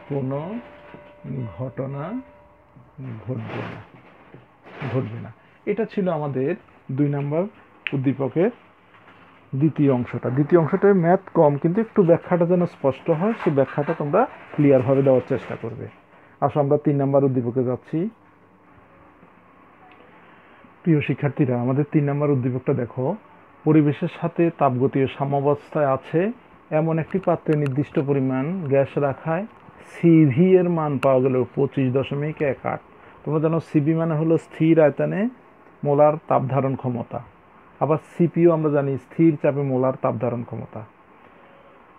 কোনো ঘটনা ঘটবে না। এটা ছিল আমাদের 2 নম্বর উদ্দীপকের দ্বিতীয় অংশটা। দ্বিতীয় অংশটায় ম্যাথ কম, কিন্তু একটু ব্যাখ্যাটা যেন স্পষ্ট হয়, সেই ব্যাখ্যাটা তোমরা ক্লিয়ারভাবে দেওয়ার চেষ্টা করবে। আসো আমরা 3 নম্বর উদ্দীপকে যাচ্ছি। প্রিয় শিক্ষার্থীরা, আমাদের 3 নম্বর উদ্দীপকটা দেখো। পরিবেশের সাথে তাপগতীয় সাম্যাবস্থায় আছে এমন একটি পাত্রে নির্দিষ্ট পরিমাণ গ্যাস রাখায় সিভি এর মান পাওয়া গেল 25.18। তোমরা জানো সিভি মানে হলো স্থির আয়তনে মোলার তাপ ধারণ ক্ষমতা, আবার সিপিও আমরা জানি স্থির চাপে মোলার তাপ ধারণ ক্ষমতা।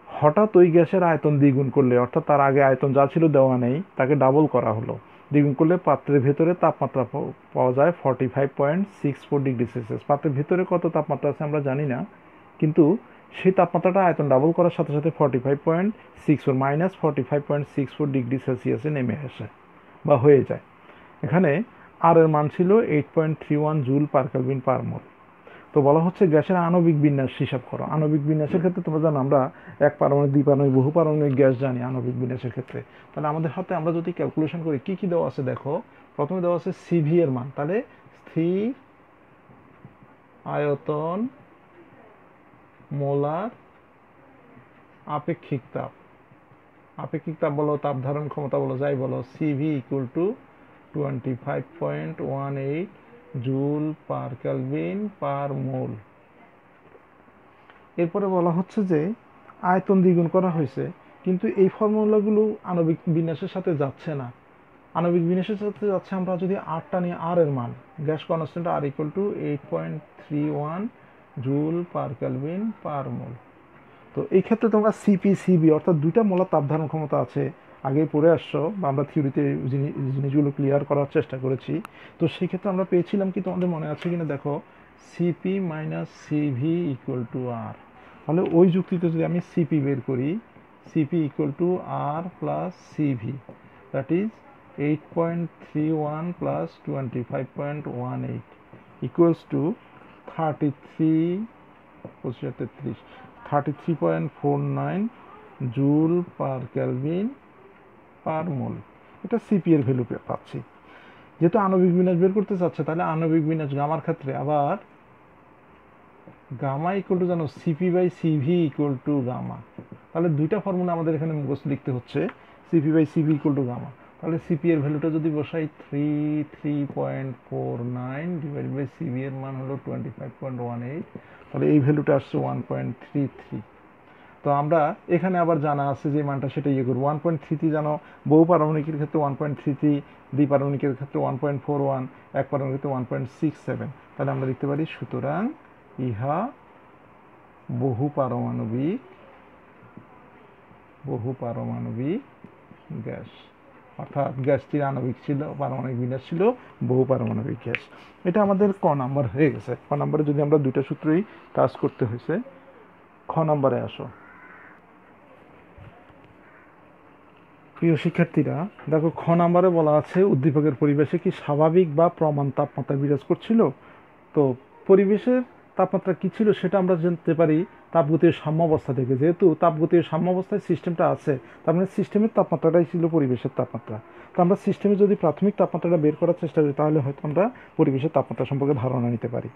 হঠাৎ ওই গ্যাসের আয়তন দ্বিগুণ করলে, অর্থাৎ তার আগে আয়তন যা ছিল দেওয়া নেই, তাকে ডাবল করা হলো, দ্বিগুণ করলে পাত্রের ভেতরে তাপমাত্রা পাওয়া যায় 45.64 ডিগ্রি সেলসিয়াস। পাত্রের ভেতরে কত তাপমাত্রা আছে আমরা জানি না, কিন্তু সেই তাপমাত্রাটা আয়তন ডাবল করার সাথে সাথে 45.64 মাইনাস 45.64 ডিগ্রি সেলসিয়াসে নেমে আসে বা হয়ে যায়। এখানে আর এর মান ছিল 8.31 joule per kelvin per mole. তো বলা হচ্ছে গ্যাসের আণবিক বিন্যাস হিসাব করো। আণবিক বিন্যাসের ক্ষেত্রে তোমরা জানো আমরা এক পারমাণবিক, দ্বিপারমাণবিক, বহু পারমাণবিক গ্যাস জানি আণবিক বিন্যাসের ক্ষেত্রে। তাহলে আমাদের হাতে আমরা যদি ক্যালকুলেশন করি কি কি দেওয়া আছে দেখো। প্রথমে দেওয়া আছে সিভি এর মান, তাহলে স্থির আয়তন মোলার আপেক্ষিক তাপ, আপেক্ষিক তাপ বলো, তাপ ধারণ ক্ষমতা বলো, যাই বলো, CV equal to 25.18 joule per kelvin per mole. এরপরে বলা হচ্ছে যে আয়তন দ্বিগুণ করা হয়েছে, কিন্তু এই ফর্মুলাগুলো আণবিক বিন্যাসের সাথে যাচ্ছে না। আণবিক বিন্যাসের সাথে যাচ্ছে আমরা যদি আরটা নিয়ে, আর এর মান, gas constant R equal to 8.31 joule per kelvin per mole. তো এই ক্ষেত্রে তোমরা সিবি অর্থাৎ দুইটা মোলার তাপ ধারণ ক্ষমতা আছে, আগে পড়ে আসছো বা আমরা থিওরিতে জিনিসগুলো ক্লিয়ার করার চেষ্টা করেছি। তো সেই ক্ষেত্রে আমরা পেয়েছিলাম কি, তোমাদের মনে আছে কিনা দেখো, CP minus CV equal to R. তাহলে ওই যুক্তিতে যদি আমি সিপি বের করি, CP equal to R plus CV, that is 8.31 plus 25.18 equals to 33.49 joule per kelvin per mole. এটা সিপি এর ভ্যালু পাচ্ছি। যেহেতু আণবিক বিন্যাস বের করতে চাচ্ছে, তাহলে আণবিক বিন্যাস গামার ক্ষেত্রে আবার গামা ইকুয়াল টু জানো CP by CV equal to gamma. তাহলে দুইটা ফর্মুলা আমাদের এখানে মুখস্থ লিখতে হচ্ছে, CP by CV equal to gamma. তাহলে সিপি এর ভ্যালুটা যদি বসাই 33.49 ডিভাইড বাই সিভি এর মান হলো 25.18, তাহলে এই ভ্যালুটা আসছে 1.33। তো আমরা এখানে আবার জানা আছে যে মানটা, সেটা ইয়ে করবো। 1.33 জানো বহু পারমাণবিকের ক্ষেত্রে 1.33, দ্বিপারমাণবিকের ক্ষেত্রে 1.41, এক পারমাণবিকের ক্ষেত্রে 1.67। তাহলে আমরা লিখতে পারি সুতরাং ইহা বহু পারমাণবিক গ্যাস, অর্থাৎ গ্যাসটির আণবিক ছিল, পারমাণবিক বিন্যাস ছিল বহু পারমাণবিক গ্যাস। এটা আমাদের ক নাম্বার হয়ে গেছে। ক নাম্বারে যদি আমরা দুইটা সূত্রই টাচ করতে হয়েছে। খ নাম্বারে আসো। প্রিয় শিক্ষার্থীরা দেখো, খ নাম্বারে বলা আছে উদ্দীপকের পরিবেশে কি স্বাভাবিক বা প্রমাণ তাপমাত্রা বিরাজ করছিল। তো পরিবেশের তাপমাত্রা কি ছিল সেটা আমরা জানতে পারি তাপগতীয় সাম্যাবস্থা থেকে। যেহেতু তাপগতীয় সাম্যাবস্থায় সিস্টেমটা আছে, তার মানে সিস্টেমের তাপমাত্রাটাই ছিল পরিবেশের তাপমাত্রা। তো আমরা সিস্টেমে যদি প্রাথমিক তাপমাত্রাটা বের করার চেষ্টা করি, তাহলে হয়তো আমরা পরিবেশের তাপমাত্রা সম্পর্কে ধারণা নিতে পারি।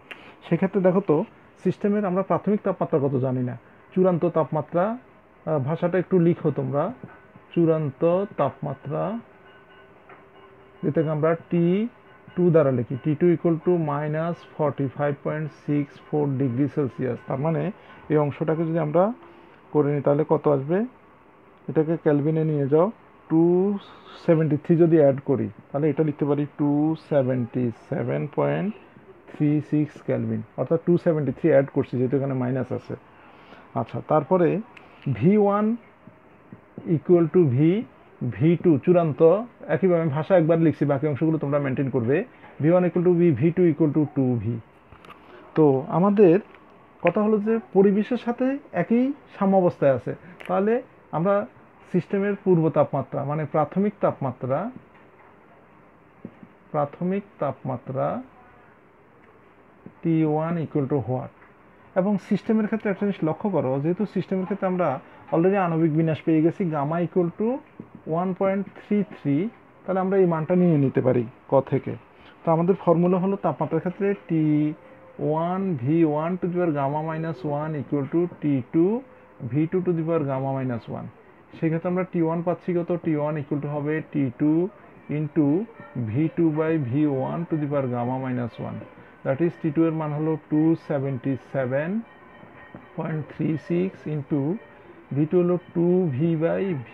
সেক্ষেত্রে দেখো তো, সিস্টেমের আমরা প্রাথমিক তাপমাত্রা কত জানি না, চূড়ান্ত তাপমাত্রা, ভাষাটা একটু লিখো তোমরা, চূড়ান্ত তাপমাত্রা, যেটাকে আমরা T2 দ্বারা লিখি, T2 equal to minus 45.64 degree Celsius. তার মানে এই অংশটাকে যদি আমরা করে নিই তাহলে কত আসবে, এটাকে ক্যালভিনে নিয়ে যাও, 273 যদি অ্যাড করি তাহলে এটা লিখতে পারি 277.36 ক্যালভিন, অর্থাৎ 273 অ্যাড করছি যেহেতু এখানে মাইনাস আছে। আচ্ছা, তারপরে V1 ইকুয়াল টু V2 চূড়ান্ত, একইভাবে ভাষা একবার লিখছি, বাকি অংশগুলো তোমরা মেনটেন করবে। V1 equal to V2 equal to 2V। তো আমাদের কথা হলো যে পরিবেশের সাথে একই সাম্যাবস্থায় আছে, তাহলে আমরা সিস্টেমের পূর্ব তাপমাত্রা মানে প্রাথমিক তাপমাত্রা T1 ইকুয়াল টু হোয়াট। এবং সিস্টেমের ক্ষেত্রে একটা জিনিস লক্ষ্য করো, যেহেতু সিস্টেমের ক্ষেত্রে আমরা অলরেডি আণবিক বিন্যাস পেয়ে গেছি, গামা ইকুয়াল টু 1.33, তাহলে আমরা এই মানটা নিয়ে নিতে পারি ক থেকে। তো আমাদের ফর্মুলা হলো তাপমাত্রার ক্ষেত্রে T1 V1 to the power gamma minus 1 equal to T2 V2 to the power gamma minus 1। সেক্ষেত্রে আমরা T1 পাচ্ছি কত, T1 ইকুয়াল টু হবে T2 into V2 by V1 to the power gamma minus 1, that is T2 এর মান হলো 277.36 into V2 হলো 2V by V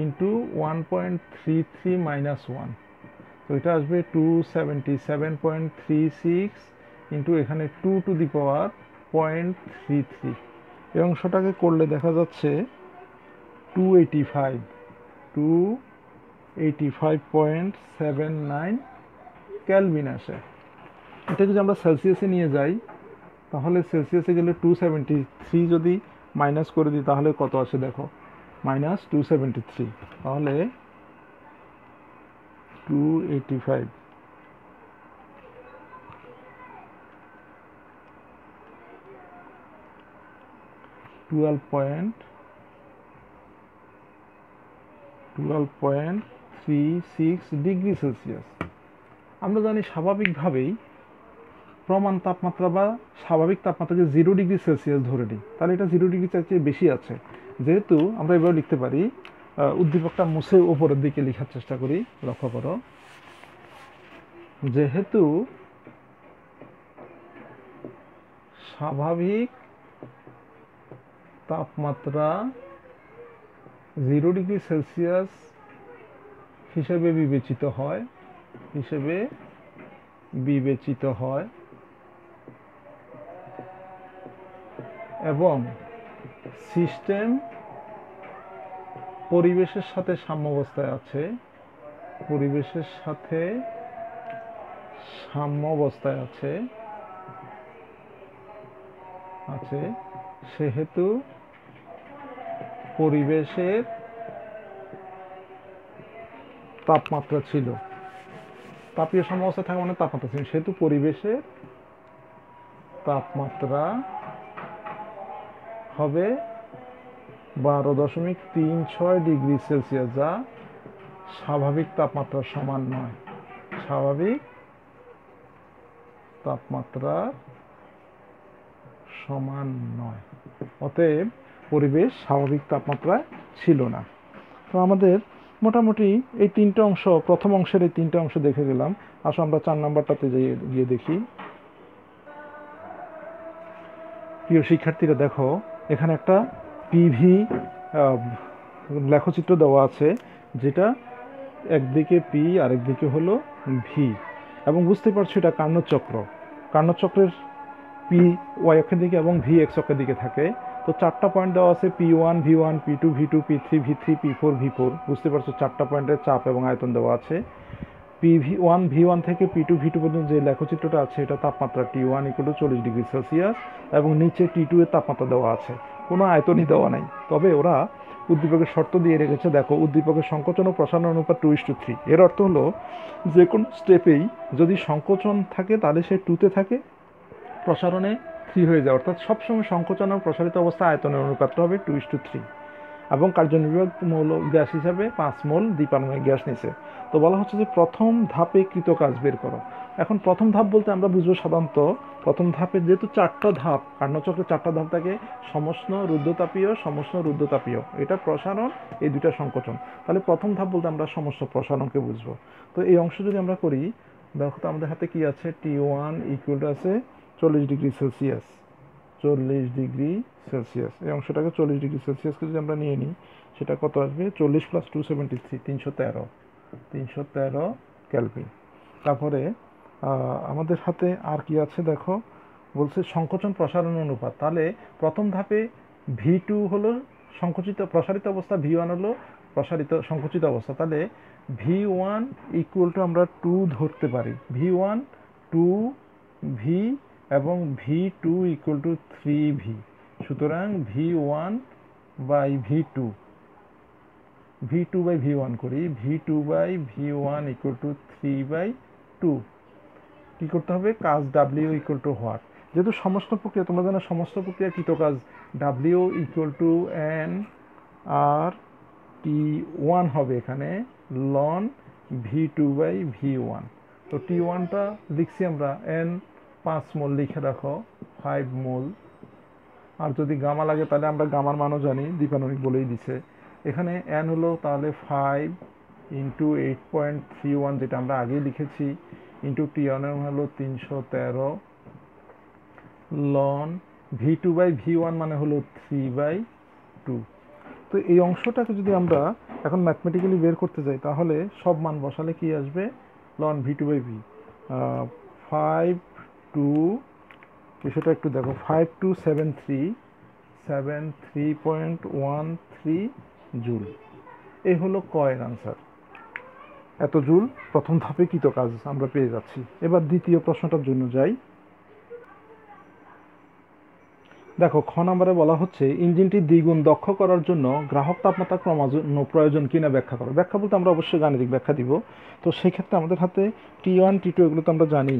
into 1.33 minus 1, তো এটা আসবে 277.36 ইন্টু এখানে 2 টু দি পাওয়ার 0.33। এই অংশটাকে করলে দেখা যাচ্ছে 285.79 কেলভিন আসে। এটা যদি আমরা সেলসিয়াসে নিয়ে যাই তাহলে সেলসিয়াসে গেলে 273 যদি মাইনাস করে দিই তাহলে কত আসে দেখো, মাইনাস 273, তাহলে 285 12.36 ডিগ্রি সেলসিয়াস। আমরা জানি স্বাভাবিকভাবেই প্রমাণ তাপমাত্রা বা স্বাভাবিক তাপমাত্রাকে 0 ডিগ্রি সেলসিয়াস ধরে নিই, তাহলে এটা 0 ডিগ্রি চেয়ে বেশি আছে। যেহেতু আমরা এভাবে লিখতে পারি, উদ্দীপকটা মুছে উপরের দিকে লেখার চেষ্টা করি, লক্ষ্য করো, যেহেতু স্বাভাবিক তাপমাত্রা 0 ডিগ্রি সেলসিয়াস হিসেবে বিবেচিত হয় এবং সিস্টেম পরিবেশের সাথে সাম্যাবস্থায় আছে, সেহেতু পরিবেশের তাপমাত্রা ছিল, তাপীয় সাম্যাবস্থায় থাকা মানে তাপমাত্রা ছিল, সেহেতু পরিবেশের তাপমাত্রা হবে 12.36 ডিগ্রি সেলসিয়াস, যা স্বাভাবিক তাপমাত্রার সমান নয়। স্বাভাবিক তাপমাত্রার সমান নয়, অতএব পরিবেশ স্বাভাবিক তাপমাত্রায় ছিল না। তো আমাদের মোটামুটি এই তিনটে অংশ, প্রথম অংশের এই তিনটে অংশ দেখে গেলাম। আসো আমরা 4 নম্বরটাতে গিয়ে দেখি। প্রিয় শিক্ষার্থীরা দেখো, এখানে একটা পিভি লেখচিত্র দেওয়া আছে, যেটা একদিকে পি আর একদিকে হলো ভি, এবং বুঝতে পারছো এটা কার্নোচক্রের পি ওয়াই অক্ষের দিকে এবং ভি এক্স অক্ষের দিকে থাকে। তো 4টা পয়েন্ট দেওয়া আছে, P1 V1 P2 V2 P3 V3 P4 V4, বুঝতে পারছো 4টা পয়েন্টের চাপ এবং আয়তন দেওয়া আছে। P1 V1 থেকে P2 V2 পর্যন্ত যে লেখচিত্রটা আছে, এটা তাপমাত্রা T1 = 40 ডিগ্রি সেলসিয়াস, এবং নিচে T2 এর তাপমাত্রা দেওয়া আছে, কোনো আয়তনই দেওয়া নাই। তবে ওরা উদ্দীপকের শর্ত দিয়ে রেখেছে, দেখো, উদ্দীপকের সংকোচন ও প্রসারণ অনুপাত 2:3। এর অর্থ হলো যে কোনো স্টেপেই যদি সংকোচন থাকে তাহলে সে 2-তে থাকে, প্রসারণে 3 হয়ে যায়, অর্থাৎ সবসময় সংকোচন ও প্রসারিত অবস্থা আয়তনের অনুপাতটা হবে 2:3। এবং কার্যনির্বাহক মৌল গ্যাস হিসাবে 5 মোল দ্বিপারমাণবিক গ্যাস নিছে। তো বলা হচ্ছে যে প্রথম ধাপে কৃত কাজ বের করো। এখন প্রথম ধাপ বলতে আমরা বুঝবো সাধারণত প্রথম ধাপে যেহেতু 4টা ধাপ, কার্নোচক্রে 4টা ধাপ থাকে, সমষ্ণ রুদ্ধতাপীয়, এটা প্রসারণ, এই দুইটা সংকোচন। তাহলে প্রথম ধাপ বলতে আমরা সমষ্ণ প্রসারণকে বুঝবো। তো এই অংশ যদি আমরা করি, দেখো তো আমাদের হাতে কি আছে, T1 = আছে 40 ডিগ্রি সেলসিয়াস, 40 ডিগ্রি সেলসিয়াস। এই অংশটাকে 40 ডিগ্রি সেলসিয়াসকে যদি আমরা নিয়ে নিই, সেটা কত আসবে, 40 + 273 313 কেলভিন। তারপরে আমাদের হাতে আর কি আছে দেখো, বলছে সংকোচন প্রসারণ অনুপাত। তাহলে প্রথম ধাপে V2 হলো প্রসারিত অবস্থা, V1 হলো সংকুচিত অবস্থা। তাহলে V1 = আমরা 2 ধরতে পারি, V1 2V এবং V2 = 3V। সুতরাং V1 বাই V1 করি, V2 বাই V1 = 3/2। কি করতে হবে, কাজ W = হোয়াট। যেহেতু সমস্ত প্রক্রিয়া, তোমরা জানো সমস্ত প্রক্রিয়া কৃত কাজ W = N/R T1 হবে এখানে লন V2/V1। তো T1টা লিখছি আমরা n 5 মোল, লিখে রাখো 5 মোল। আর যদি গামা লাগে তাহলে আমরা গামার মানও জানি, দীপানবিক বলেই দিছে। এখানে n হলো তাহলে 5 ইন্টু 8.31, যেটা আমরা আগেই লিখেছি, ইন্টু T1 হলো 313 লন V2/V1 মানে হলো 3/2। তো এই অংশটাকে যদি আমরা এখন ম্যাথমেটিক্যালি বের করতে যাই তাহলে সব মান বসালে কি আসবে, লন V2/V 5 2, বিষয়টা একটু দেখো, 5273.13 জুল। এই হলো কয়ের আনসার। এত জুল প্রথম ধাপে কৃত কাজ আমরা পেয়ে যাচ্ছি। এবার দ্বিতীয় প্রশ্নটার জন্য যাই। দেখো, খ নম্বরে বলা হচ্ছে ইঞ্জিনটি দ্বিগুণ দক্ষ করার জন্য গ্রাহক তাপমাত্রা কমানো প্রয়োজন কিনা ব্যাখ্যা করো। ব্যাখ্যা বলতে আমরা অবশ্যই গাণিতিক ব্যাখ্যা দিব। তো সেক্ষেত্রে আমাদের হাতে T1 T2 এগুলো তো আমরা জানি।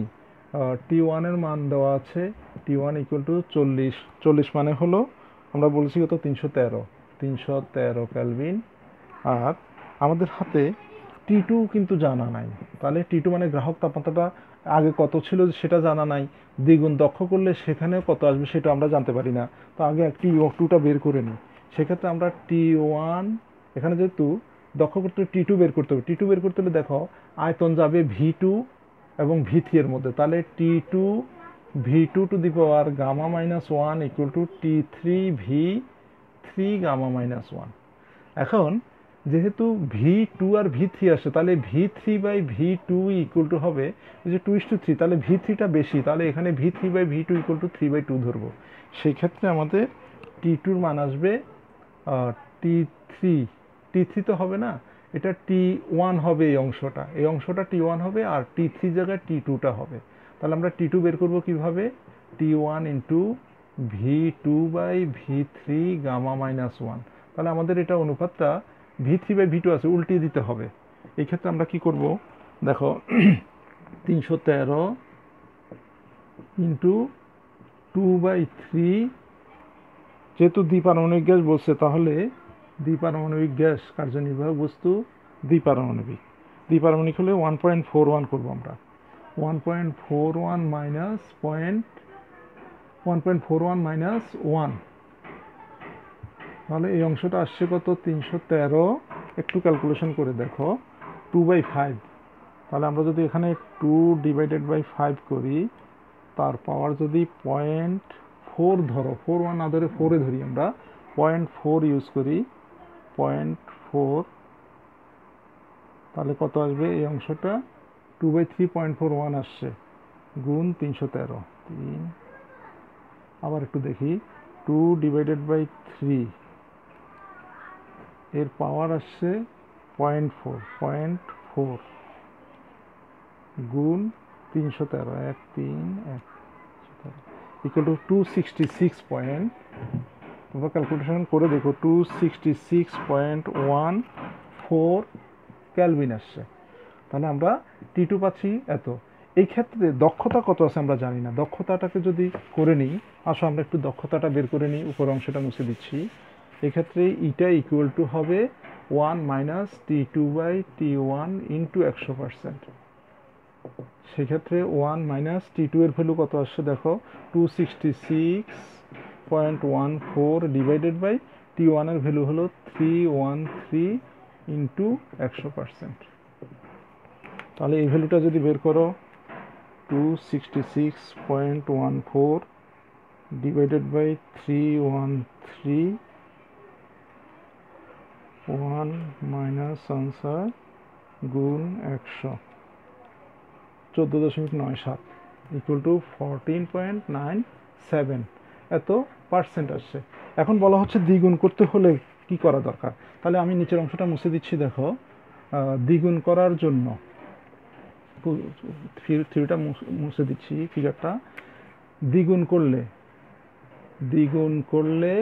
T1 এর মান দেওয়া আছে, T1 ইকুয়াল টু 40। 40 মানে হলো আমরা বলছি কত, 313 কেলভিন। আর আমাদের হাতে T2 কিন্তু জানা নাই। তাহলে T2 মানে গ্রাহক তাপমাত্রাটা আগে কত ছিল সেটা জানা নাই, দ্বিগুণ দক্ষ করলে সেখানে কত আসবে সেটা আমরা জানতে পারি না। তো আগে T2টা বের করে নিই। সেক্ষেত্রে আমরা T1, এখানে যেহেতু দক্ষ করতে T2 বের করতে হবে, T2 বের করতে হলে দেখো আয়তন যাবে V2 এবং V3 এর মধ্যে, তাহলে T2 V2 to the power gamma minus 1 equal to T3 V3 gamma minus 1। এখন যেহেতু V2 আর V3 আসে, তাহলে V3/V2 ইকুয়াল টু হবে যে 2:3, তাহলে V3টা বেশি, তাহলে এখানে V3/V2 ইকুয়াল টু 3/2 ধরবো। সেই ক্ষেত্রে আমাদের T2-র মান আসবে T3 তো হবে না, এটা T1 হবে। এই অংশটা T1 হবে, আর T3 জায়গায় T2টা হবে। তাহলে আমরা T2 বের করবো কিভাবে, T1 into V2/V3 gamma minus 1। তাহলে আমাদের এটা অনুপাতটা V3/V2 আছে, উল্টিয়ে দিতে হবে। এই ক্ষেত্রে আমরা কি করব, দেখো 313 ইন্টু 2/3, যেহেতু দ্বিপারমাণবিক গ্যাস বলছে তাহলে দ্বিপারমাণবিক গ্যাস কার্যনির্বাহক বস্তু দ্বিপারমাণবিক হলে 1.41 করবো আমরা। 1.41 মাইনাস 1, তাহলে এই অংশটা আসছে কত, 313। একটু ক্যালকুলেশন করে দেখো, 2/5, তাহলে আমরা যদি এখানে 2/5 করি, তার পাওয়ার যদি 0.4 ধরো, 4 না ধরে 4 ধরি, আমরা 0.4 ইউজ করি, 0.4, তাহলে কত আসবে এই অংশটা, 2/3.41 আসছে, গুণ 313। আবার একটু দেখি, 2/3 এর পাওয়ার আসছে 0.4 গুণ 313, 1 3 1 ইকুয়াল টু 266 তোমরা ক্যালকুলেশন করে দেখো, 266.14 কেলভিন আসছে। তাহলে আমরা T2 পাচ্ছি এত। এই ক্ষেত্রে দক্ষতা কত আছে আমরা জানি না, দক্ষতাটাকে যদি করে নিই, আসো আমরা একটু দক্ষতাটা বের করে নিই। উপর অংশটা মুছে দিচ্ছি। এক্ষেত্রে ইটা ইকুয়াল টু হবে 1 মাইনাস T2/T1 ইন্টু 100%। সেক্ষেত্রে 1 মাইনাস T2 এর ভ্যালু কত আসছে দেখো, 266.14 ডিভাইডেড বাই T1 এর ভ্যালু হলো 313 ইন্টু 100%। তাহলে এই ভ্যালুটা যদি বের করো, 266.14 ডিভাইডেড বাই 313, 1 মাইনাস আনসার গুণ 100, 14.97 ইকুয়াল টু 14.97, এত পার্সেন্ট আসছে। এখন বলা হচ্ছে দ্বিগুণ করতে হলে কি করা দরকার। তাহলে আমি নিচের অংশটা মুছে দিচ্ছি। দেখো, দ্বিগুণ করার জন্য থিওরিটা মুছে দিচ্ছি, ফিগারটা দ্বিগুণ করলে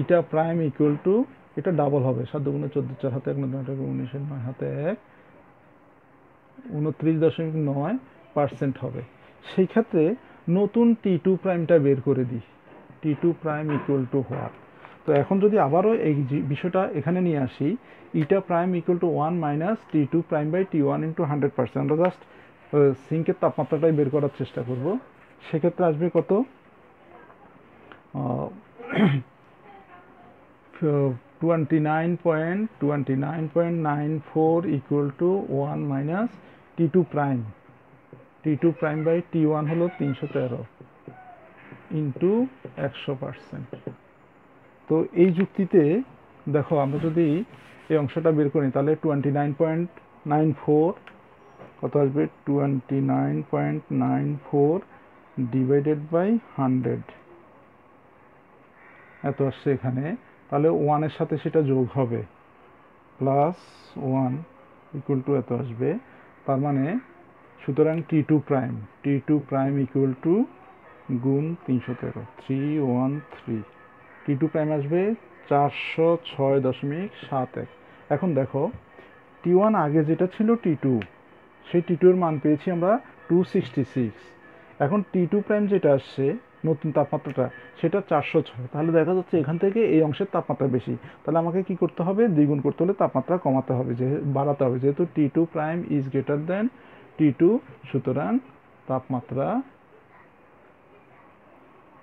ইটা প্রাইম ইকুয়াল টু, এটা ডাবল হবে, 7 গুণে 14, 4 হাতে 1, 9 হাতে 19, 9 হাতে 1, 29.9% হবে। সেই ক্ষেত্রে নতুন T2 প্রাইমটা বের করে দিই। T2 prime equal two what, তো এখন যদি আবারও এই বিষয়টা এখানে নিয়ে আসি, eta prime equal to 1 minus T2 prime by T1 into 100%, আমরা জাস্ট সিঙ্কের তাপমাত্রাটাই বের করার চেষ্টা করব। সেক্ষেত্রে আসবে কত, 29.94 equal to 1 minus T2 prime, T2 prime by T1 হলো 313 ইন্টু 100%। তো এই যুক্তিতে দেখো আমরা যদি এই অংশটা বের করি তাহলে 29.94 কত আসবে, 29.94 ডিভাইডেড বাই 100 এত আসছে এখানে। তাহলে 1-এর সাথে সেটা যোগ হবে, প্লাস 1 ইকুয়াল টু এত আসবে। তার মানে সুতরাং T2 প্রাইম ইকুয়াল টু গুণ 313, 313, T2 প্রাইম আসবে 406.71। এখন দেখো T1 আগে যেটা ছিল T2, সেই T2 এর মান পেয়েছি আমরা 266। এখন T2 প্রাইম যেটা আসছে নতুন তাপমাত্রাটা সেটা 406। তাহলে দেখা যাচ্ছে এখান থেকে এই অংশের তাপমাত্রা বেশি। তাহলে আমাকে কি করতে হবে, দ্বিগুণ করতে হলে তাপমাত্রা কমাতে হবে, বাড়াতে হবে, যেহেতু T2 prime is greater than T2। সুতরাং তাপমাত্রা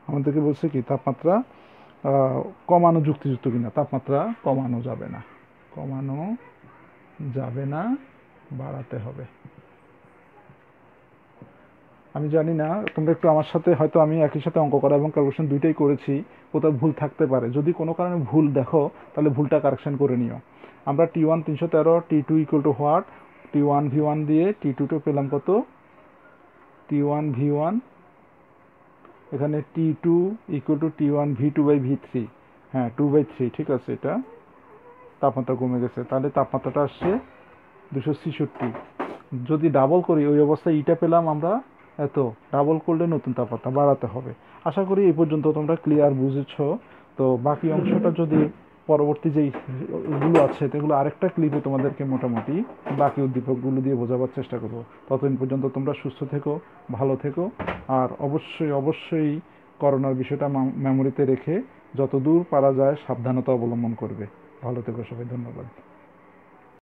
আমাদেরকে বলছে কি, তাপমাত্রা কমানো যুক্তিযুক্ত কিনা। তাপমাত্রা কমানো যাবে না, বাড়াতে হবে। আমি জানি না, তোমরা একটু আমার সাথে, হয়তো আমি একই সাথে অঙ্ক করা এবং ক্যালকুলেশন দুইটাই করেছি, কোথাও ভুল থাকতে পারে। যদি কোনো কারণে ভুল দেখো তাহলে ভুলটা কারেকশন করে নিও। আমরা T1 313, T2 equal to what, T1 V1 দিয়ে T2 টা পেলাম কত, T1 V1, এখানে T2 equal to T1 V2 by V3, হ্যাঁ 2/3, ঠিক আছে, এটা তাপমাত্রা কমে গেছে। তাহলে তাপমাত্রাটা আসছে 266। যদি ডাবল করি ওই অবস্থায় ইটা পেলাম আমরা এত, ডাবল করলে নতুন তাপমাত্রা বাড়াতে হবে। আশা করি এই পর্যন্ত তোমরা ক্লিয়ার বুঝেছ। তো বাকি অংশটা যদি পরবর্তী যেই গুলো আছে সেগুলো আরেকটা ক্লিপে তোমাদেরকে মোটামুটি বাকি উদ্দীপকগুলো দিয়ে বোঝাবার চেষ্টা করবো। ততদিন পর্যন্ত তোমরা সুস্থ থেকো, ভালো থেকো, আর অবশ্যই করোনার বিষয়টা মেমোরিতে রেখে যতদূর পারা যায় সাবধানতা অবলম্বন করবে। ভালো থেকো সবাই, ধন্যবাদ।